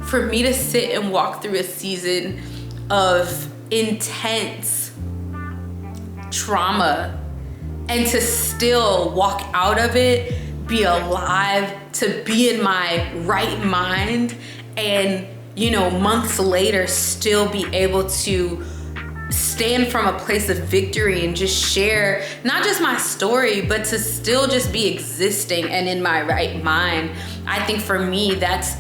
for me to sit and walk through a season of intense trauma and to still walk out of it, be alive, to be in my right mind, and months later still be able to stand from a place of victory and just share not just my story, but to still just be existing and in my right mind. I think for me, that's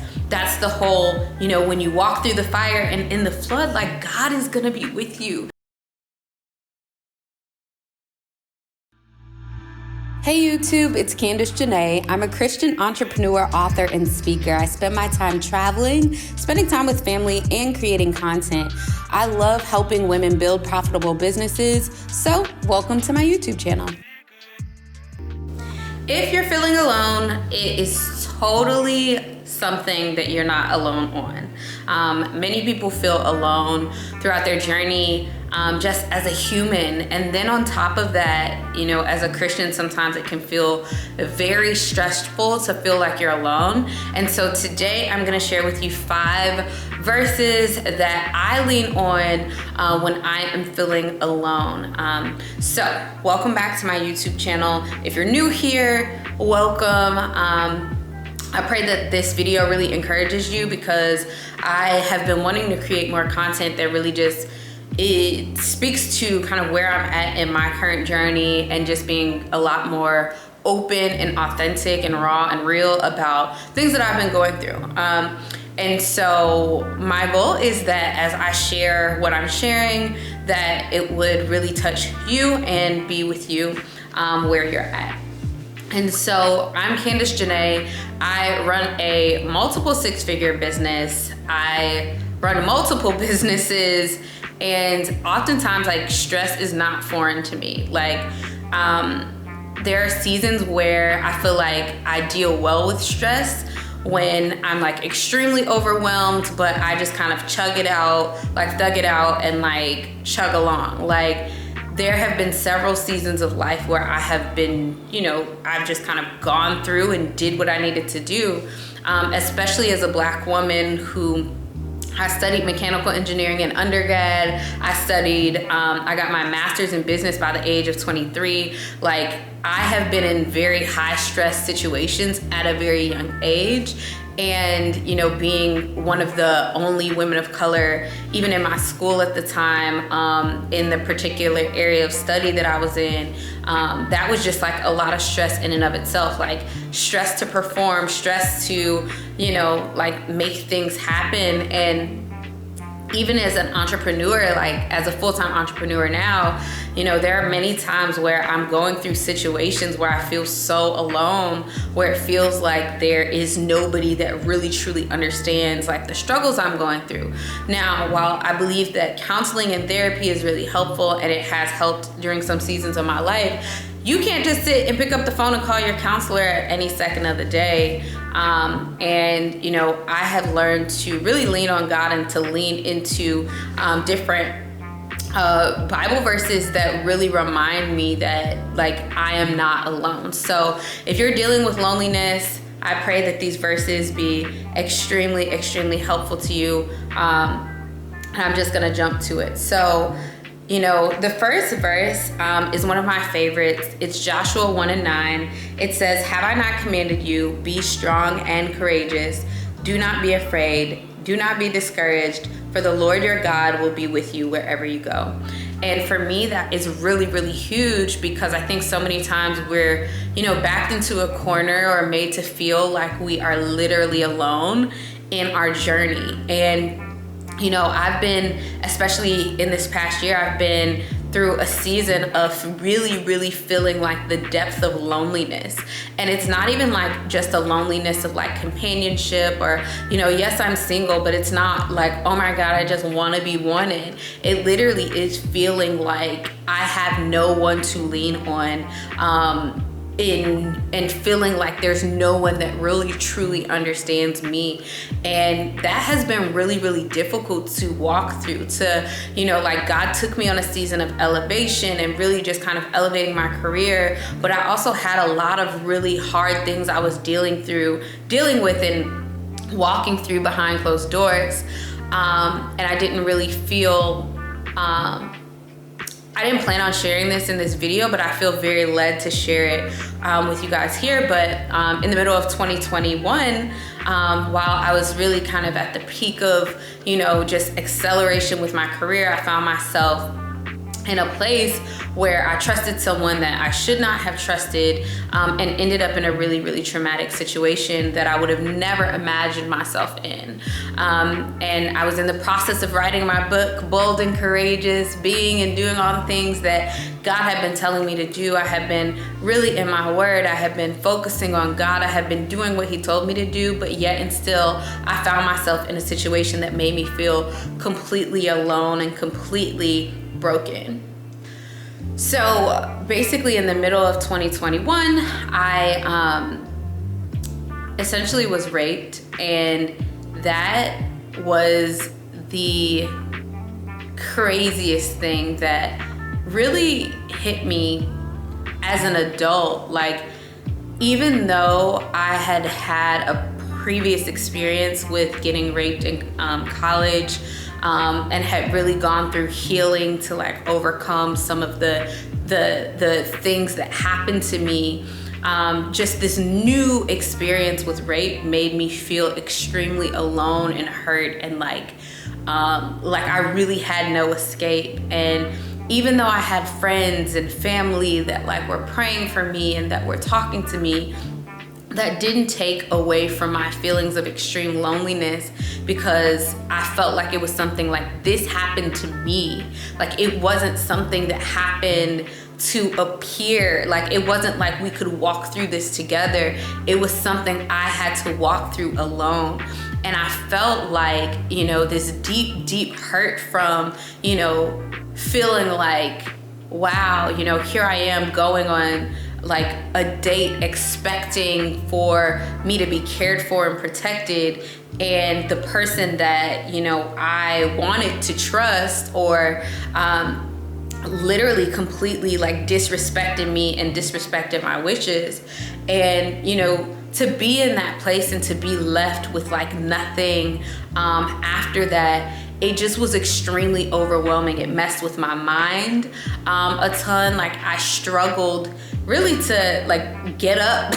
the whole, when you walk through the fire and in the flood, like, God is gonna be with you. Hey YouTube, it's Candace Janae. I'm a Christian entrepreneur, author, and speaker. I spend my time traveling, spending time with family, and creating content. I love helping women build profitable businesses, so welcome to my YouTube channel. If you're feeling alone, it is totally something that you're not alone on. Many people feel alone throughout their journey, just as a human. And then on top of that, as a Christian, sometimes it can feel very stressful to feel like you're alone. And so today I'm gonna share with you 5 verses that I lean on when I am feeling alone. So welcome back to my YouTube channel. If you're new here, welcome. I pray that this video really encourages you, because I have been wanting to create more content that really it speaks to kind of where I'm at in my current journey, and just being a lot more open and authentic and raw and real about things that I've been going through. And so my goal is that as I share what I'm sharing, that it would really touch you and be with you where you're at. And so I'm Candace Janae. I run a multiple 6-figure business. I run multiple businesses, and oftentimes stress is not foreign to me. There are seasons where I feel like I deal well with stress when I'm extremely overwhelmed, but I just kind of chug it out, thug it out, and chug along. There have been several seasons of life where I have been, I've just kind of gone through and did what I needed to do, especially as a Black woman who I studied mechanical engineering in undergrad. I got my master's in business by the age of 23. I have been in very high stress situations at a very young age. And, being one of the only women of color, even in my school at the time, in the particular area of study that I was in, that was just a lot of stress in and of itself. Stress to perform, stress to, make things happen. And even as an entrepreneur, as a full-time entrepreneur now, there are many times where I'm going through situations where I feel so alone, where it feels like there is nobody that really truly understands the struggles I'm going through. Now, while I believe that counseling and therapy is really helpful, and it has helped during some seasons of my life, you can't just sit and pick up the phone and call your counselor at any second of the day. I have learned to really lean on God and to lean into different Bible verses that really remind me that I am not alone. So if you're dealing with loneliness, I pray that these verses be extremely, extremely helpful to you. And I'm just gonna jump to it. So, the first verse is one of my favorites. It's Joshua 1:9. It says, "Have I not commanded you, be strong and courageous. Do not be afraid. Do not be discouraged, for the Lord your God will be with you wherever you go." And for me, that is really, really huge, because I think so many times we're, backed into a corner or made to feel like we are literally alone in our journey. And I've been, especially in this past year, I've been through a season of really, really feeling the depth of loneliness. And it's not even just a loneliness of companionship or, yes, I'm single, but it's not oh my God, I just want to be wanted. It literally is feeling like I have no one to lean on, and feeling like there's no one that really truly understands me. And that has been really, really difficult to walk through. God took me on a season of elevation and really just kind of elevating my career, but I also had a lot of really hard things I was dealing with, and walking through behind closed doors. And I didn't really feel, I didn't plan on sharing this in this video, but I feel very led to share it with you guys here. But in the middle of 2021, while I was really kind of at the peak of, just acceleration with my career, I found myself in a place where I trusted someone that I should not have trusted, and ended up in a really, really traumatic situation that I would have never imagined myself in. And I was in the process of writing my book, Bold and Courageous, being and doing all the things that God had been telling me to do. I had been really in my word. I had been focusing on God. I had been doing what he told me to do, but yet and still I found myself in a situation that made me feel completely alone and completely broken. So basically in the middle of 2021, I essentially was raped, and that was the craziest thing that really hit me as an adult. Like, even though I had had a previous experience with getting raped in college, and had really gone through healing to like overcome some of the things that happened to me, just this new experience with rape made me feel extremely alone and hurt, and like I really had no escape. And even though I had friends and family that like were praying for me and that were talking to me, that didn't take away from my feelings of extreme loneliness, because I felt like it was something like this happened to me. Like, it wasn't something that happened to appear. Like, it wasn't like we could walk through this together. It was something I had to walk through alone. And I felt like, this deep, deep hurt from, feeling like, wow, here I am going on like a date expecting for me to be cared for and protected, and the person that I wanted to trust or literally completely like disrespected me and disrespected my wishes. And to be in that place and to be left with like nothing after that, it just was extremely overwhelming. It messed with my mind a ton. Like, I struggled really to like get up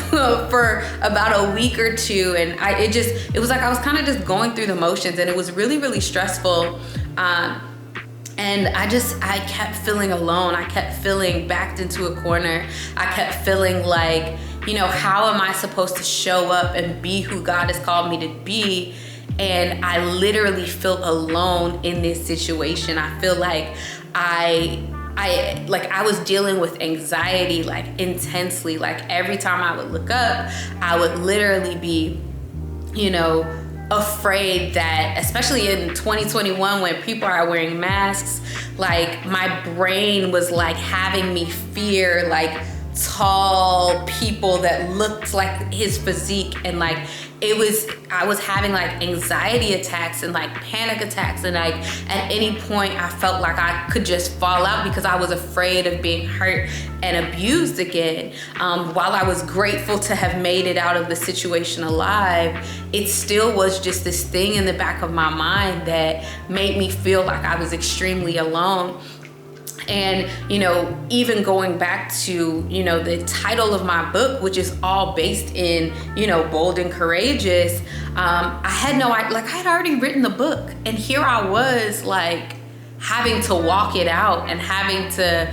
for about a week or two, and it was like I was kind of just going through the motions, and it was really, really stressful. And I kept feeling alone. I kept feeling backed into a corner. I kept feeling like, how am I supposed to show up and be who God has called me to be? And I literally feel alone in this situation. I feel like I was dealing with anxiety like intensely. Like, every time I would look up, I would literally be, afraid that, especially in 2021 when people are wearing masks, like my brain was like having me fear like tall people that looked like his physique, and like I was having like anxiety attacks and like panic attacks, and like at any point I felt like I could just fall out because I was afraid of being hurt and abused again. While I was grateful to have made it out of the situation alive, it still was just this thing in the back of my mind that made me feel like I was extremely alone. And, even going back to, the title of my book, which is all based in, Bold and Courageous, I had no idea, like I had already written the book, and here I was like having to walk it out and having to,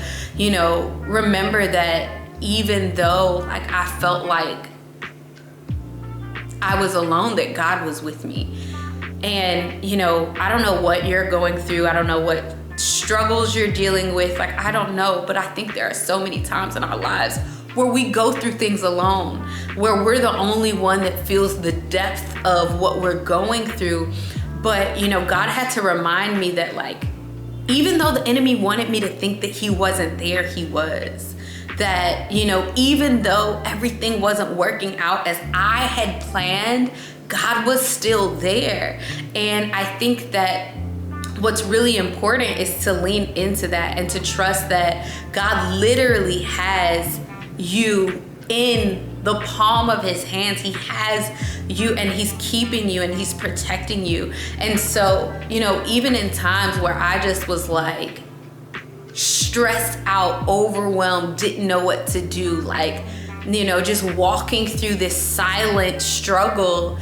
remember that even though like I felt like I was alone, that God was with me. And, I don't know what you're going through. I don't know what struggles you're dealing with. Like, I don't know, but I think there are so many times in our lives where we go through things alone, where we're the only one that feels the depth of what we're going through. But, God had to remind me that like, even though the enemy wanted me to think that he wasn't there, he was. That, even though everything wasn't working out as I had planned, God was still there. And I think that what's really important is to lean into that and to trust that God literally has you in the palm of his hands. He has you, and he's keeping you, and he's protecting you. And so, you know, even in times where I just was like stressed out, overwhelmed, didn't know what to do, like, you know, just walking through this silent struggle,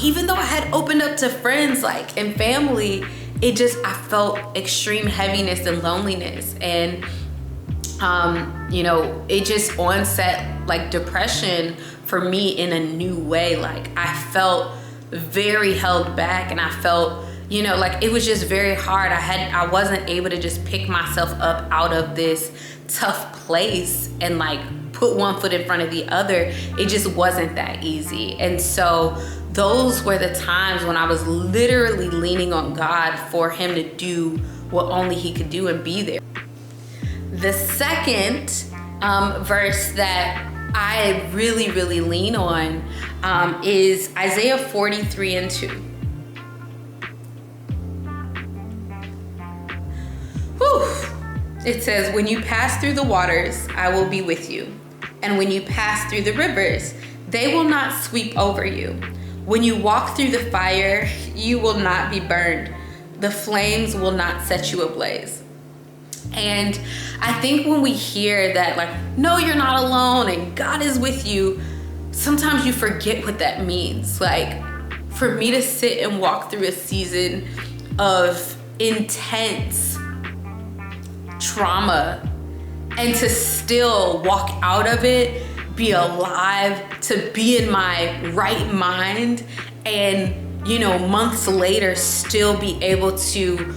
even though I had opened up to friends, like, and family, I felt extreme heaviness and loneliness. And you know, it just onset like depression for me in a new way. Like, I felt very held back, and I felt, you know, like it was just very hard. I wasn't able to just pick myself up out of this tough place and like put one foot in front of the other. It just wasn't that easy. And so those were the times when I was literally leaning on God for him to do what only he could do and be there. The second verse that I really, really lean on is Isaiah 43:2. Whew. It says, when you pass through the waters, I will be with you. And when you pass through the rivers, they will not sweep over you. When you walk through the fire, you will not be burned. The flames will not set you ablaze. And I think when we hear that, like, no, you're not alone and God is with you, sometimes you forget what that means. Like, for me to sit and walk through a season of intense trauma and to still walk out of it, be alive, to be in my right mind, and, you know, months later still be able to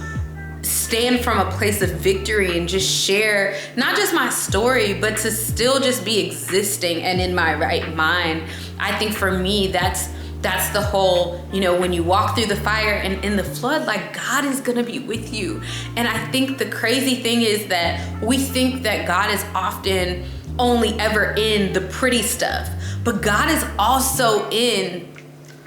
stand from a place of victory and just share not just my story, but to still just be existing and in my right mind. I think for me, that's the whole, you know, when you walk through the fire and in the flood, like, God is gonna be with you. And I think the crazy thing is that we think that God is often only ever in the pretty stuff, but God is also in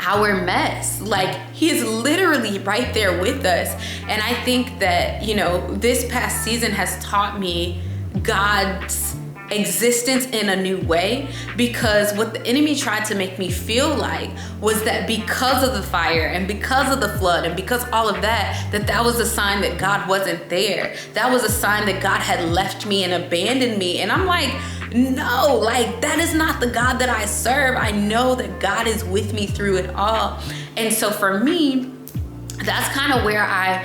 our mess. Like, he is literally right there with us. And I think that, you know, this past season has taught me God's existence in a new way, because what the enemy tried to make me feel like was that because of the fire and because of the flood and because all of that, that was a sign that God wasn't there. That was a sign that God had left me and abandoned me. And I'm like, no, like, that is not the God that I serve. I know that God is with me through it all. And so for me, that's kind of where I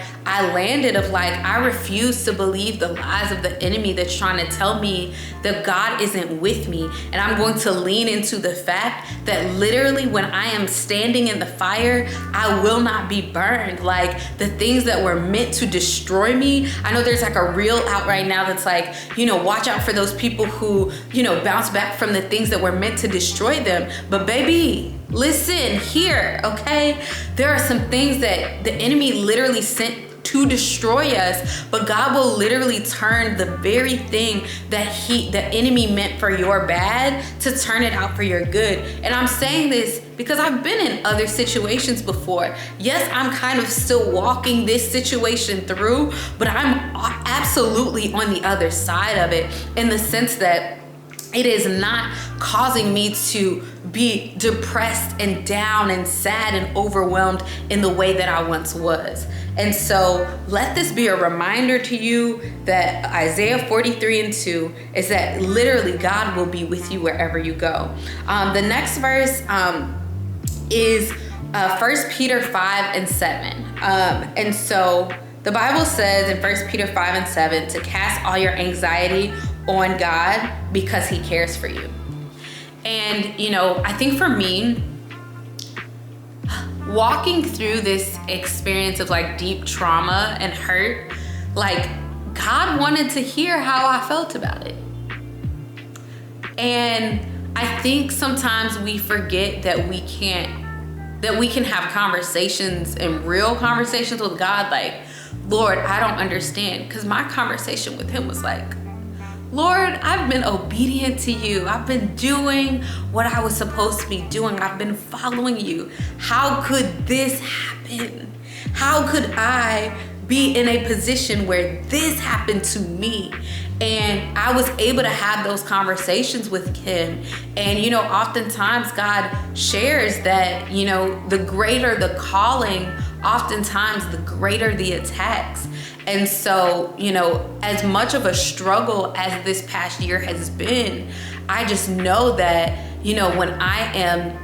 landed, of like, I refuse to believe the lies of the enemy that's trying to tell me that God isn't with me. And I'm going to lean into the fact that literally when I am standing in the fire, I will not be burned. Like, the things that were meant to destroy me, I know there's like a reel out right now that's like, you know, watch out for those people who, you know, bounce back from the things that were meant to destroy them. But baby, listen here, okay? There are some things that the enemy literally sent to destroy us, but God will literally turn the very thing that the enemy meant for your bad to turn it out for your good. And I'm saying this because I've been in other situations before. Yes, I'm kind of still walking this situation through, but I'm absolutely on the other side of it, in the sense that it is not causing me to be depressed and down and sad and overwhelmed in the way that I once was. And so let this be a reminder to you that Isaiah 43:2 is that literally God will be with you wherever you go. The next verse is 1 Peter 5:7. And so the Bible says in 1 Peter 5:7 to cast all your anxiety on God because he cares for you. And, you know, I think for me, walking through this experience of like deep trauma and hurt, like, God wanted to hear how I felt about it. And I think sometimes we forget that we can have conversations and real conversations with God, like, Lord, I don't understand. Because my conversation with him was like, Lord, I've been obedient to you. I've been doing what I was supposed to be doing. I've been following you. How could this happen? How could I be in a position where this happened to me. And I was able to have those conversations with him. And, you know, oftentimes God shares that, you know, the greater the calling, oftentimes the greater the attacks. And so, you know, as much of a struggle as this past year has been, I just know that, you know, when I am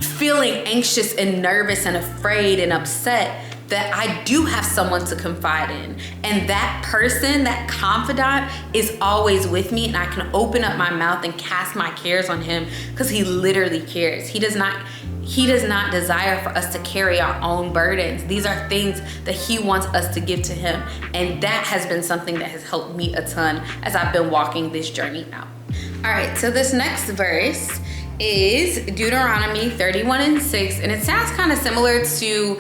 feeling anxious and nervous and afraid and upset, that I do have someone to confide in. And that person, that confidant, is always with me, and I can open up my mouth and cast my cares on him, because he literally cares. He does not desire for us to carry our own burdens. These are things that he wants us to give to him. And that has been something that has helped me a ton as I've been walking this journey out. All right, so this next verse is Deuteronomy 31:6, and it sounds kind of similar to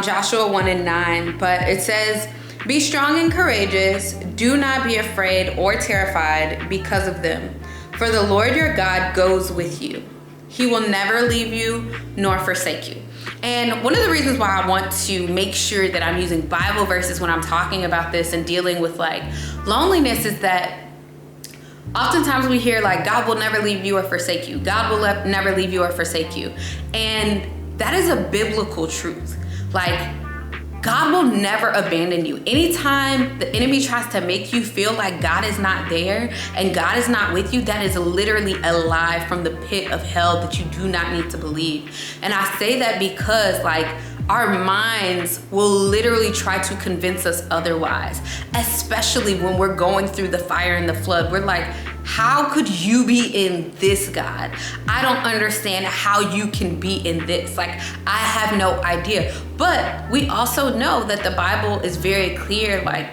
Joshua 1:9, but it says, "Be strong and courageous, do not be afraid or terrified because of them, for the Lord your God goes with you. He will never leave you nor forsake you." And one of the reasons why I want to make sure that I'm using Bible verses when I'm talking about this and dealing with like loneliness is that oftentimes we hear like, God will never leave you or forsake you. God will never leave you or forsake you. And that is a biblical truth. Like, God will never abandon you. Anytime the enemy tries to make you feel like God is not there and God is not with you, that is literally a lie from the pit of hell that you do not need to believe. And I say that because like our minds will literally try to convince us otherwise, especially when we're going through the fire and the flood. We're like, how could you be in this, God? I don't understand how you can be in this. Like, I have no idea. But we also know that the Bible is very clear, like,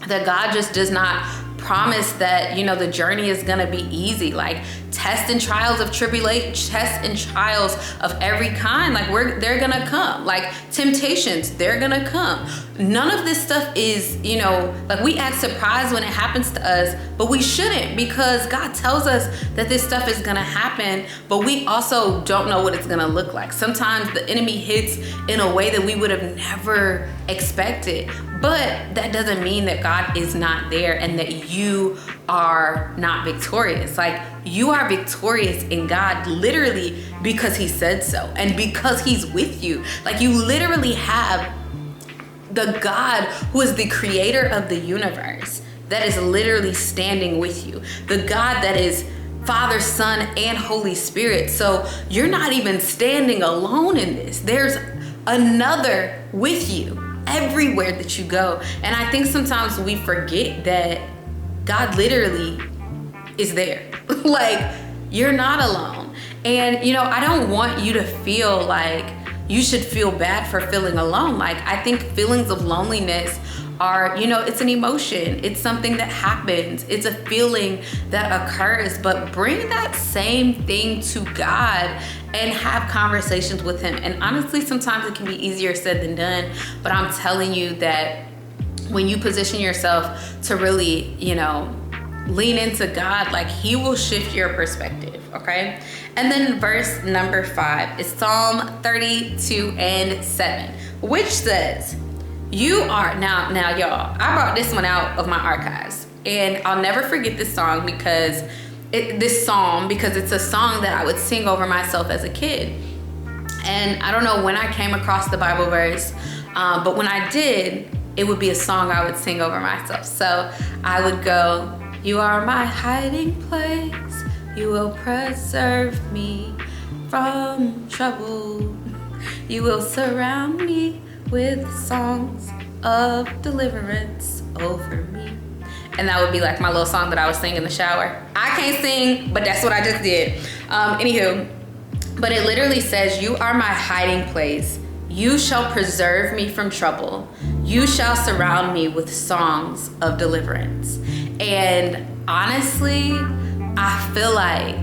that God just does not promise that, you know, the journey is gonna be easy. Like, tests and trials of tribulation, tests and trials of every kind, like they're gonna come. Like temptations, they're gonna come. None of this stuff is, you know, like we act surprised when it happens to us, but we shouldn't, because God tells us that this stuff is gonna happen, but we also don't know what it's gonna look like. Sometimes the enemy hits in a way that we would have never expected, but that doesn't mean that God is not there and that you are not victorious. Like, you are victorious in God literally because he said so and because he's with you. Like, you literally have the God who is the creator of the universe that is literally standing with you. The God that is Father, Son, and Holy Spirit. So you're not even standing alone in this. There's another with you everywhere that you go. And I think sometimes we forget that God literally is there. Like, you're not alone. And, you know, I don't want you to feel like you should feel bad for feeling alone. Like, I think feelings of loneliness are, you know, it's an emotion. It's something that happens. It's a feeling that occurs, but bring that same thing to God and have conversations with him. And honestly, sometimes it can be easier said than done, but I'm telling you that when you position yourself to really, you know, lean into God, like, he will shift your perspective, okay? And then verse number 5 is Psalm 32:7, which says, you are, now y'all, I brought this one out of my archives, and I'll never forget this song because it's a song that I would sing over myself as a kid. And I don't know when I came across the Bible verse, but when I did, it would be a song I would sing over myself. So I would go, you are my hiding place, you will preserve me from trouble, you will surround me with songs of deliverance over me. And that would be like my little song that I was singing in the shower. I can't sing, but that's what I just did. Anywho, but it literally says, you are my hiding place. You shall preserve me from trouble. You shall surround me with songs of deliverance. And honestly, I feel like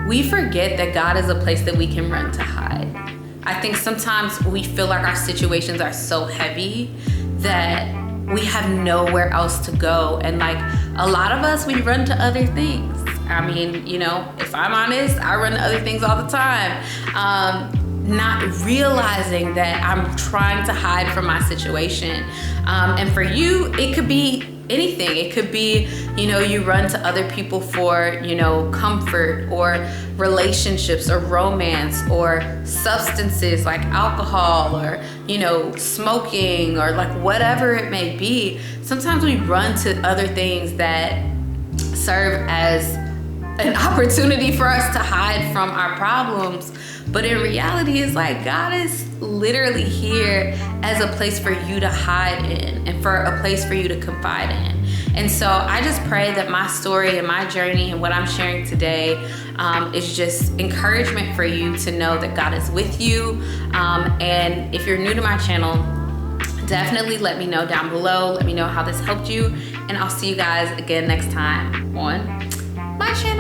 we forget that God is a place that we can run to hide. I think sometimes we feel like our situations are so heavy that we have nowhere else to go. And like a lot of us, we run to other things. I mean, you know, if I'm honest, I run to other things all the time. not realizing that I'm trying to hide from my situation. And for you, it could be anything. It could be, you run to other people for, comfort or relationships or romance or substances like alcohol or, smoking or like whatever it may be. Sometimes we run to other things that serve as an opportunity for us to hide from our problems. But in reality, it's like God is literally here as a place for you to hide in and for a place for you to confide in. And so I just pray that my story and my journey and what I'm sharing today is just encouragement for you to know that God is with you. And if you're new to my channel, definitely let me know down below. Let me know how this helped you. And I'll see you guys again next time on my channel.